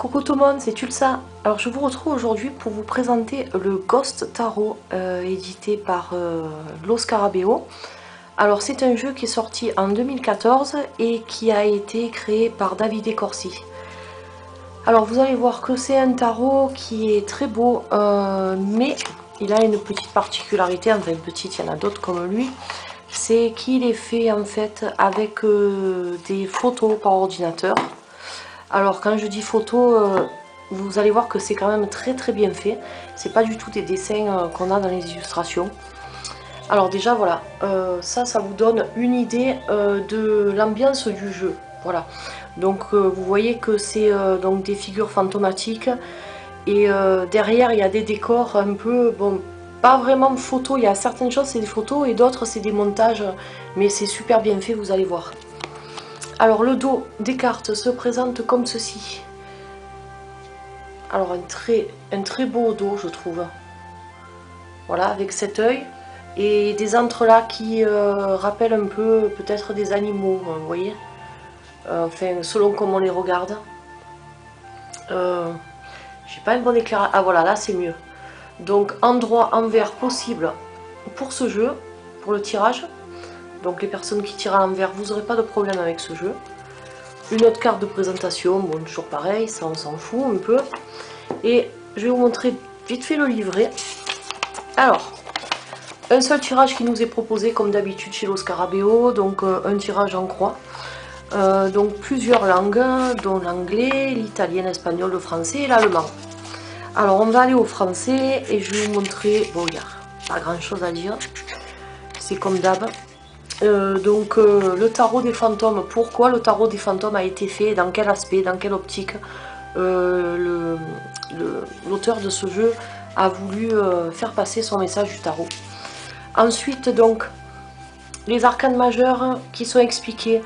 Coucou tout le monde, c'est Tulsa. Alors je vous retrouve aujourd'hui pour vous présenter le Ghost Tarot édité par Lo Scarabeo. Alors c'est un jeu qui est sorti en 2014 et qui a été créé par Davide Corsi. Alors vous allez voir que c'est un tarot qui est très beau, mais il a une petite particularité, enfin une petite, il y en a d'autres comme lui, c'est qu'il est fait en fait avec des photos par ordinateur. Alors quand je dis photo, vous allez voir que c'est quand même très bien fait. C'est pas du tout des dessins qu'on a dans les illustrations. Alors déjà voilà, ça vous donne une idée de l'ambiance du jeu. Voilà. Donc vous voyez que c'est donc des figures fantomatiques. Et derrière il y a des décors un peu, bon, pas vraiment photos. Il y a certaines choses c'est des photos et d'autres c'est des montages. Mais c'est super bien fait, vous allez voir. Alors le dos des cartes se présente comme ceci. Alors un très beau dos je trouve. Voilà, avec cet œil et des entrelacs qui rappellent un peu peut-être des animaux, vous voyez. Enfin, selon comment on les regarde. J'ai pas une bonne éclairage. Ah voilà, là c'est mieux. Donc endroit envers possible pour ce jeu, pour le tirage. Donc les personnes qui tirent à l'envers, vous n'aurez pas de problème avec ce jeu. Une autre carte de présentation, bon toujours pareil, ça on s'en fout un peu. Et je vais vous montrer vite fait le livret. Alors, un seul tirage qui nous est proposé comme d'habitude chez Lo Scarabeo, donc un tirage en croix. Donc plusieurs langues, dont l'anglais, l'italien, l'espagnol, le français et l'allemand. Alors on va aller au français et je vais vous montrer, bon il n'y a pas grand chose à dire, c'est comme d'hab. Donc le tarot des fantômes, pourquoi le tarot des fantômes a été fait, dans quel aspect, dans quelle optique l'auteur de ce jeu a voulu faire passer son message du tarot. Ensuite donc les arcanes majeures qui sont expliqués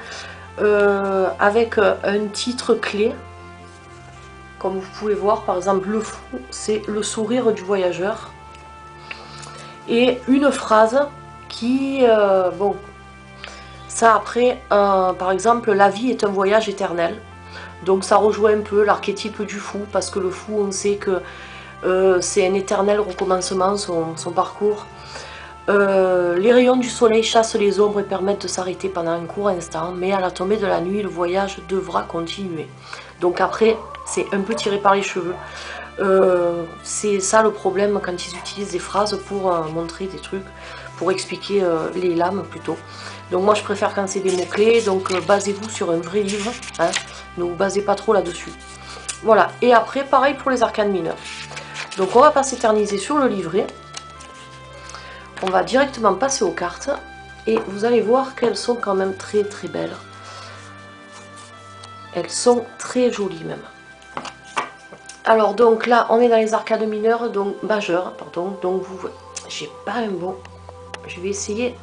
avec un titre clé, comme vous pouvez voir. Par exemple le fou c'est le sourire du voyageur, et une phrase qui bon, ça après par exemple la vie est un voyage éternel, donc ça rejoint un peu l'archétype du fou, parce que le fou on sait que c'est un éternel recommencement son parcours. Les rayons du soleil chassent les ombres et permettent de s'arrêter pendant un court instant, mais à la tombée de la nuit le voyage devra continuer. Donc après c'est un peu tiré par les cheveux. C'est ça le problème quand ils utilisent des phrases pour montrer des trucs, pour expliquer les lames plutôt. Donc moi je préfère quand c'est des mots clés, donc basez-vous sur un vrai livre, hein, ne vous basez pas trop là-dessus. Voilà, et après pareil pour les arcanes mineures. Donc on va pas s'éterniser sur le livret, on va directement passer aux cartes et vous allez voir qu'elles sont quand même très belles. Elles sont très jolies même. Alors donc là on est dans les arcanes mineures, donc majeures, pardon, donc vous, j'ai pas un bon, je vais essayer,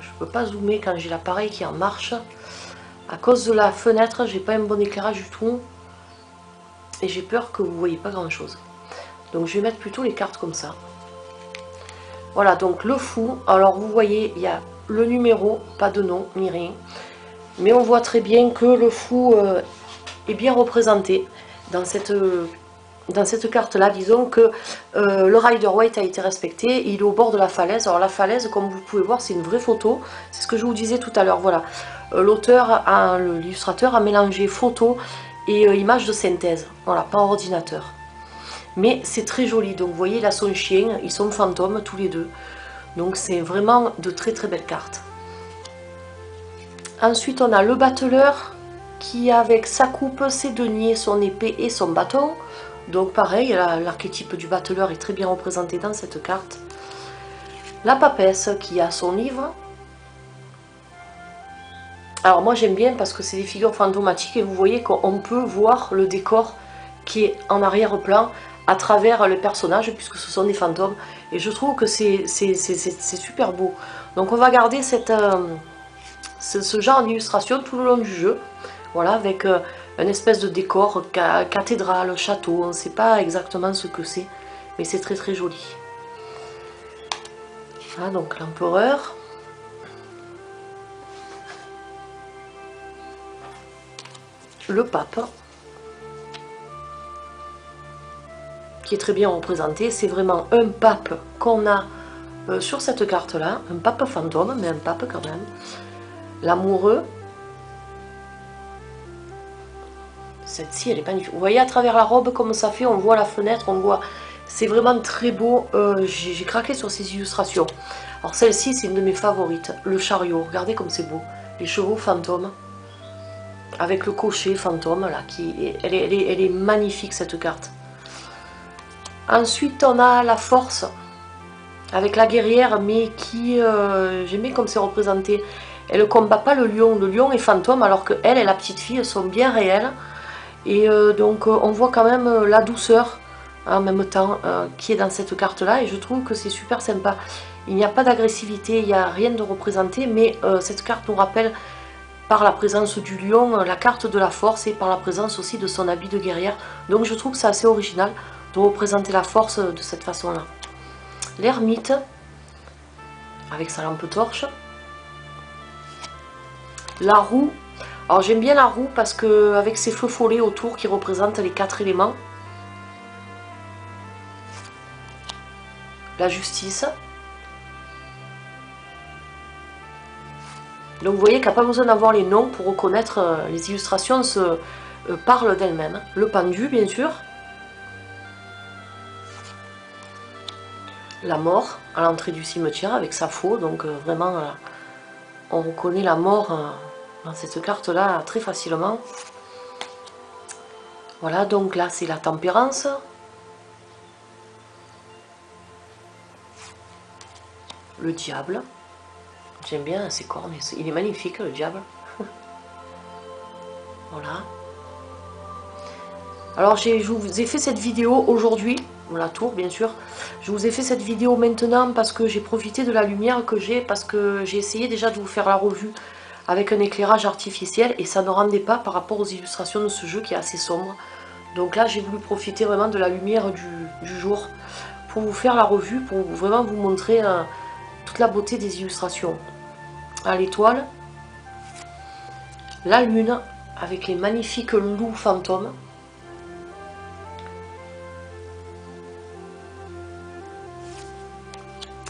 je peux pas zoomer quand j'ai l'appareil qui est en marche, à cause de la fenêtre j'ai pas un bon éclairage du tout, et j'ai peur que vous voyez pas grand chose, donc je vais mettre plutôt les cartes comme ça. Voilà, donc le fou, alors vous voyez il y a le numéro, pas de nom ni rien, mais on voit très bien que le fou est bien représenté dans cette carte là. Disons que le Rider Waite a été respecté, il est au bord de la falaise. Alors la falaise, comme vous pouvez voir, c'est une vraie photo, c'est ce que je vous disais tout à l'heure. Voilà, l'auteur, l'illustrateur a mélangé photo et image de synthèse, voilà, pas ordinateur, mais c'est très joli. Donc vous voyez là son chien, ils sont fantômes tous les deux, donc c'est vraiment de très belles cartes. Ensuite on a le battleur qui, avec sa coupe, ses deniers, son épée et son bâton. Donc pareil, l'archétype du battleur est très bien représenté dans cette carte. La papesse qui a son livre. Alors moi j'aime bien parce que c'est des figures fantomatiques et vous voyez qu'on peut voir le décor qui est en arrière-plan à travers le personnage, puisque ce sont des fantômes. Et je trouve que c'est super beau. Donc on va garder ce genre d'illustration tout le long du jeu. Voilà, avec une espèce de décor, cathédrale, château, on ne sait pas exactement ce que c'est, mais c'est très joli. Voilà, donc l'empereur. Le pape. qui est très bien représenté. C'est vraiment un pape qu'on a sur cette carte-là, un pape fantôme, mais un pape quand même. L'amoureux. Celle-ci, elle est magnifique. Vous voyez à travers la robe comme ça fait, on voit la fenêtre, on voit... C'est vraiment très beau. J'ai craqué sur ces illustrations. Alors celle-ci, c'est une de mes favorites. Le chariot, regardez comme c'est beau. Les chevaux fantômes. Avec le cocher fantôme, là. Elle est magnifique, cette carte. Ensuite, on a la force. Avec la guerrière, mais qui... j'aimais comme c'est représenté. Elle ne combat pas le lion. Le lion est fantôme, alors que elle et la petite fille sont bien réelles. Et donc on voit quand même la douceur en même temps qui est dans cette carte là, et je trouve que c'est super sympa. Il n'y a pas d'agressivité, il n'y a rien de représenté, mais cette carte nous rappelle par la présence du lion la carte de la force, et par la présence aussi de son habit de guerrière. Donc je trouve que c'est assez original de représenter la force de cette façon là. L'ermite avec sa lampe torche. La roue. Alors j'aime bien la roue parce que avec ses feux follets autour qui représentent les 4 éléments. La justice. Donc vous voyez qu'il n'y a pas besoin d'avoir les noms pour reconnaître, les illustrations parlent d'elles-mêmes. Le pendu bien sûr. La mort à l'entrée du cimetière avec sa faux, donc vraiment on reconnaît la mort dans cette carte là très facilement. Voilà, donc là c'est la tempérance. Le diable. J'aime bien ses cornes, il est magnifique le diable. Voilà. Alors je vous ai fait cette vidéo aujourd'hui, la tour bien sûr. Je vous ai fait cette vidéo maintenant parce que j'ai profité de la lumière que j'ai, parce que j'ai essayé déjà de vous faire la revue avec un éclairage artificiel et ça ne rendait pas par rapport aux illustrations de ce jeu qui est assez sombre. Donc là j'ai voulu profiter vraiment de la lumière du jour pour vous faire la revue, pour vraiment vous montrer toute la beauté des illustrations. À l'étoile, la lune avec les magnifiques loups fantômes.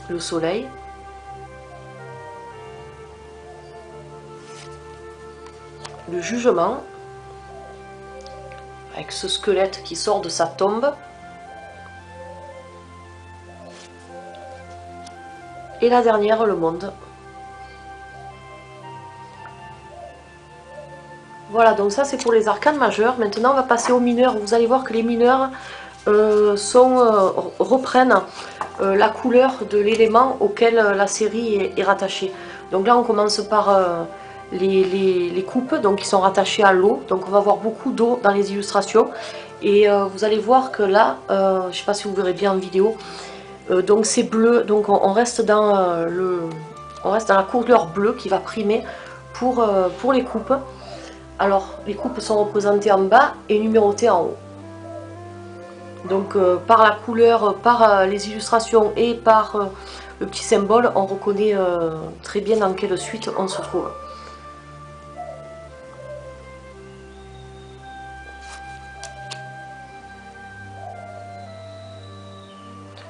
Le soleil. Le jugement. Avec ce squelette qui sort de sa tombe. Et la dernière, le monde. Voilà, donc ça c'est pour les arcanes majeurs. Maintenant on va passer aux mineurs. Vous allez voir que les mineurs reprennent la couleur de l'élément auquel la série est rattachée. Donc là on commence par les coupes, donc qui sont rattachées à l'eau. Donc on va voir beaucoup d'eau dans les illustrations. Et vous allez voir que là, je ne sais pas si vous verrez bien en vidéo, donc c'est bleu, donc on reste dans la couleur bleue qui va primer pour les coupes. Alors les coupes sont représentées en bas et numérotées en haut. Donc par la couleur, par les illustrations et par le petit symbole, on reconnaît très bien dans quelle suite on se trouve.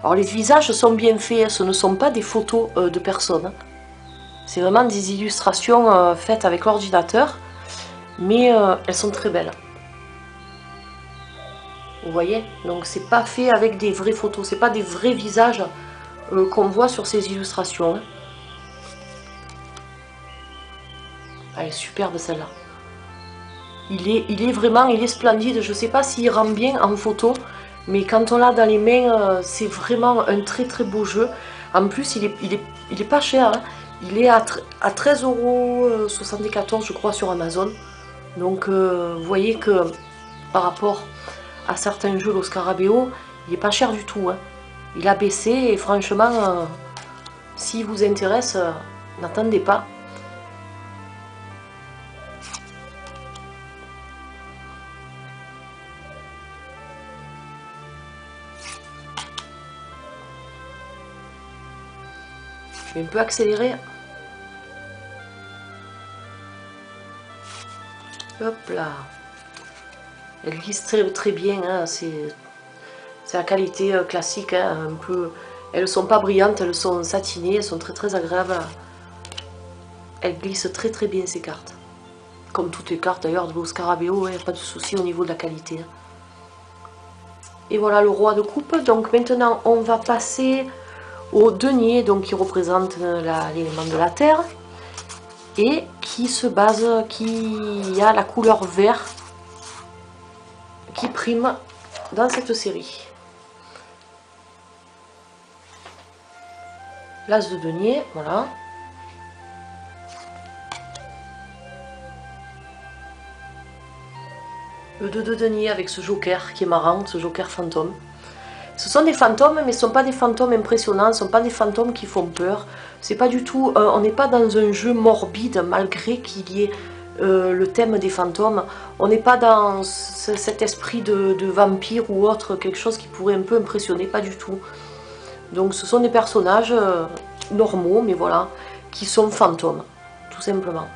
Alors les visages sont bien faits, ce ne sont pas des photos de personnes. C'est vraiment des illustrations faites avec l'ordinateur, mais elles sont très belles. Vous voyez, donc c'est pas fait avec des vraies photos, c'est pas des vrais visages qu'on voit sur ces illustrations. Elle est superbe celle-là. Il est splendide. Je sais pas s'il rend bien en photo, mais quand on l'a dans les mains, c'est vraiment un très très beau jeu. En plus, il est pas cher, hein. Il est à 13,74 € je crois sur Amazon. Donc vous voyez que par rapport à certains jeux, le Scarabeo, il est pas cher du tout, hein. Il a baissé et franchement, s'il vous intéresse, n'attendez pas. Je vais un peu accélérer. Hop là. Elle glisse très, très bien, hein. C'est la qualité classique, hein, un peu. Elles ne sont pas brillantes, elles sont satinées, elles sont très très agréables. Elles glissent très très bien ces cartes. Comme toutes les cartes d'ailleurs de vos Scarabeo, il n'y a pas de souci au niveau de la qualité. Et voilà le roi de coupe. Donc maintenant on va passer au denier, donc qui représente l'élément de la terre. Et qui se base, qui a la couleur vert qui prime dans cette série. L'as de denier, voilà. Le 2 de denier avec ce joker qui est marrant, ce joker fantôme. Ce sont des fantômes, mais ce ne sont pas des fantômes impressionnants, ce ne sont pas des fantômes qui font peur. C'est pas du tout, on n'est pas dans un jeu morbide malgré qu'il y ait le thème des fantômes. On n'est pas dans cet esprit de vampire ou autre, quelque chose qui pourrait un peu impressionner, pas du tout. Donc ce sont des personnages normaux, mais voilà, qui sont fantômes, tout simplement.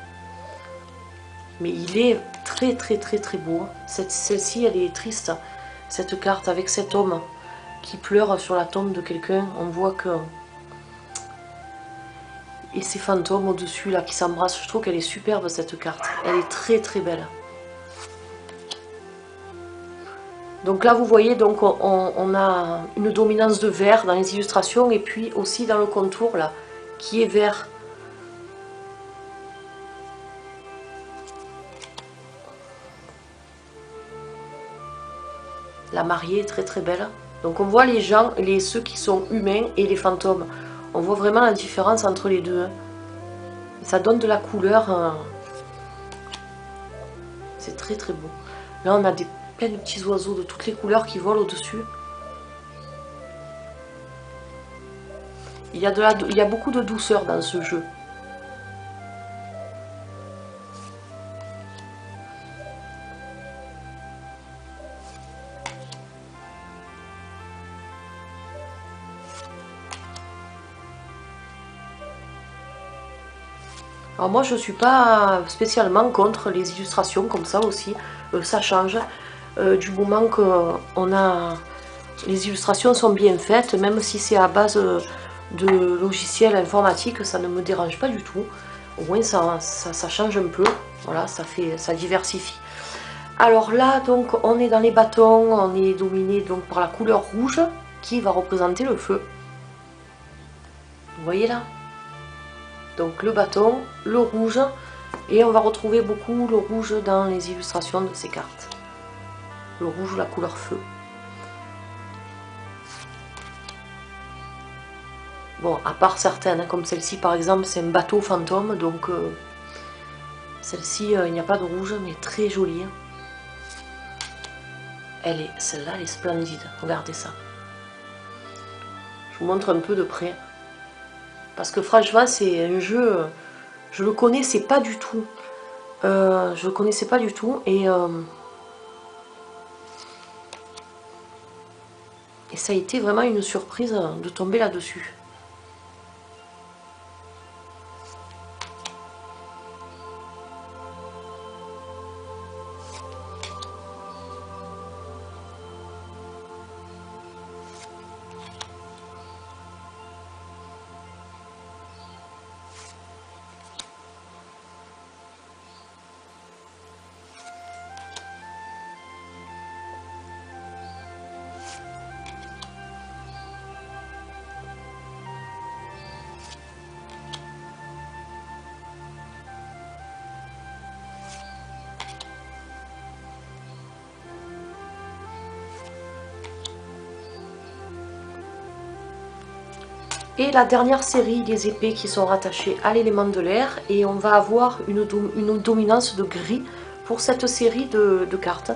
Mais il est très très très très beau. Celle-ci, elle est triste, cette carte avec cet homme qui pleure sur la tombe de quelqu'un. On voit que... Et ces fantômes au-dessus là qui s'embrassent. Je trouve qu'elle est superbe cette carte. Elle est très très belle. Donc là vous voyez, donc on a une dominance de vert dans les illustrations et puis aussi dans le contour là qui est vert. La mariée est très très belle. Donc on voit les gens, ceux qui sont humains et les fantômes. On voit vraiment la différence entre les deux. Ça donne de la couleur. C'est très très beau. Là on a plein de petits oiseaux de toutes les couleurs qui volent au-dessus. Il y a beaucoup de douceur dans ce jeu. Alors moi je ne suis pas spécialement contre les illustrations comme ça aussi, ça change. Du moment que les illustrations sont bien faites, même si c'est à base de logiciels informatiques, ça ne me dérange pas du tout. Au moins ça change un peu, voilà, ça diversifie. Alors là donc on est dans les bâtons, on est dominé donc par la couleur rouge qui va représenter le feu. Vous voyez là? Donc le bâton, le rouge, et on va retrouver beaucoup le rouge dans les illustrations de ces cartes. Le rouge, la couleur feu. Bon, à part certaines, comme celle-ci par exemple, c'est un bateau fantôme, donc celle-ci, il n'y a pas de rouge, mais très jolie. Celle-là, elle est splendide, regardez ça. Je vous montre un peu de près. Parce que franchement, c'est un jeu, je le connaissais pas du tout. Je le connaissais pas du tout et ça a été vraiment une surprise de tomber là-dessus. Et la dernière série, les épées qui sont rattachées à l'élément de l'air. Et on va avoir une dominance de gris pour cette série de cartes.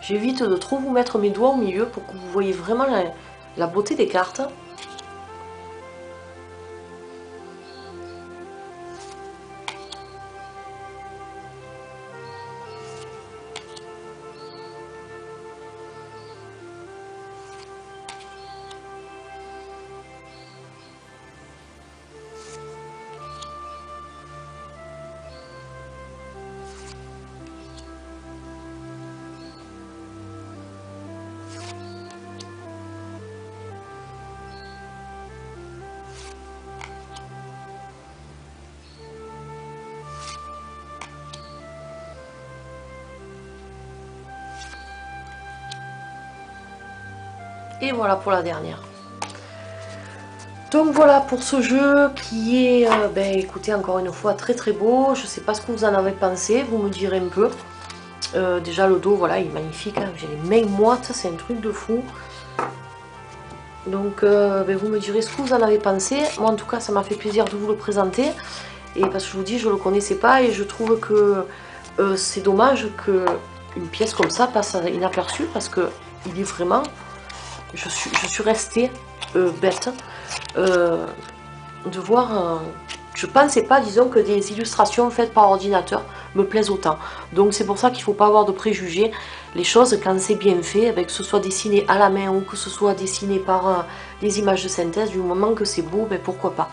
J'évite de trop vous mettre mes doigts au milieu pour que vous voyez vraiment la beauté des cartes. Et voilà pour la dernière. Donc voilà pour ce jeu qui est, écoutez, encore une fois très très beau. Je sais pas ce que vous en avez pensé, vous me direz un peu. Déjà le dos, voilà, il est magnifique, hein. J'ai les mains moites, c'est un truc de fou. Donc vous me direz ce que vous en avez pensé. Moi en tout cas ça m'a fait plaisir de vous le présenter. Et parce que je vous dis, je ne le connaissais pas et je trouve que c'est dommage qu'une pièce comme ça passe inaperçue parce que il est vraiment... Je suis restée bête de voir... je pensais pas, disons, que des illustrations faites par ordinateur me plaisent autant. Donc c'est pour ça qu'il ne faut pas avoir de préjugés. Les choses, quand c'est bien fait, que ce soit dessiné à la main ou que ce soit dessiné par des images de synthèse, du moment que c'est beau, pourquoi pas.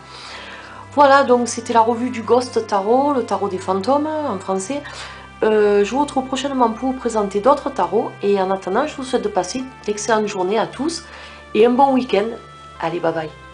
Voilà, donc c'était la revue du Ghost Tarot, le tarot des fantômes en français. Je vous retrouve prochainement pour vous présenter d'autres tarots. Et en attendant, je vous souhaite de passer d'excellentes journées à tous et un bon week-end. Allez, bye bye.